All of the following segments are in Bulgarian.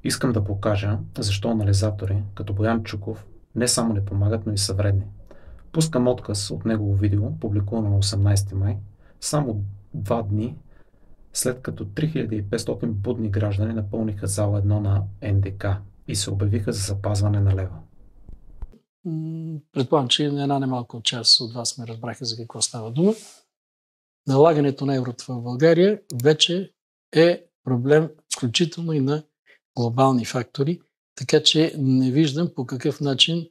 Искам да покажа защо анализатори като Боян Чуков не само не помагат, но и са вредни. Пускам откъс от негово видео, публикувано на 18 май, само 2 дни след като 3500 будни граждани напълниха зала 1 на НДК и се обявиха за запазване на лева. Предполагам, че една немалка част от вас ме разбраха за какво става дума. Налагането на еврото в България вече е проблем, включително и на глобални фактори, така че не виждам по какъв начин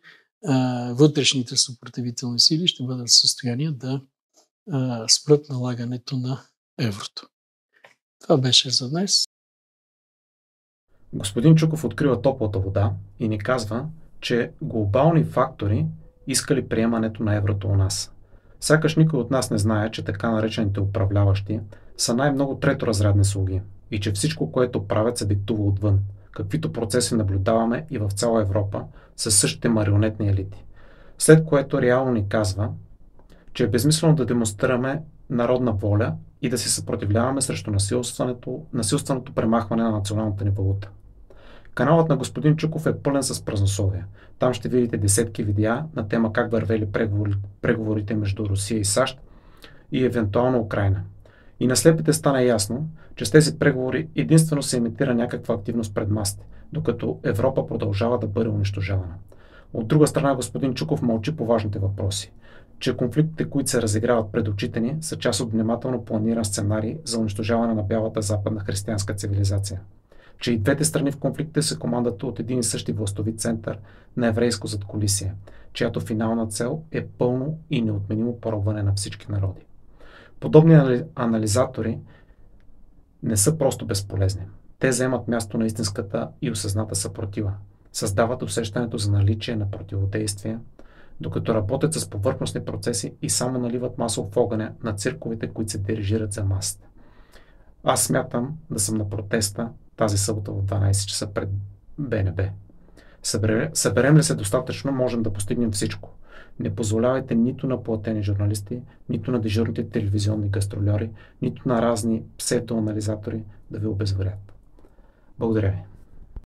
вътрешните съпротивителни сили ще бъдат в състояние да спрат налагането на еврото. Това беше за днес. Господин Чуков открива топлата вода и ни казва, че глобални фактори искали приемането на еврото у нас. Сякаш никой от нас не знае, че така наречените управляващи са най-много треторазрядни слуги и че всичко, което правят, се диктува отвън, каквито процеси наблюдаваме и в цяла Европа със същите марионетни елити. След което реално ни казва, че е безмислено да демонстрираме народна воля и да се съпротивляваме срещу насилственото премахване на националната ни валута. Каналът на господин Чуков е пълен с празнословия. Там ще видите десетки видеа на тема как вървели преговорите между Русия и САЩ и евентуално Украйна. И на слепите стана ясно, че с тези преговори единствено се имитира някаква активност пред масите, докато Европа продължава да бъде унищожавана. От друга страна господин Чуков мълчи по важните въпроси, че конфликтите, които се разиграват пред очите ни, са част от внимателно планиран сценарий за унищожаване на бялата западна християнска цивилизация. Че и двете страни в конфликта се командат от един и същи властови център на еврейско задкулисие, чиято финална цел е пълно и неотменимо поробване на всички народи. Подобни анализатори не са просто безполезни. Те заемат място на истинската и осъзната съпротива. Създават усещането за наличие на противодействие, докато работят с повърхностни процеси и само наливат масов огъня на цирковете, които се дирижират за масата. Аз смятам да съм на протеста тази събота в 12 часа пред БНБ. Съберем ли се достатъчно, можем да постигнем всичко. Не позволявайте нито на платени журналисти, нито на дежурните телевизионни гастрольори, нито на разни псевдоанализатори да ви обезверят. Благодаря ви.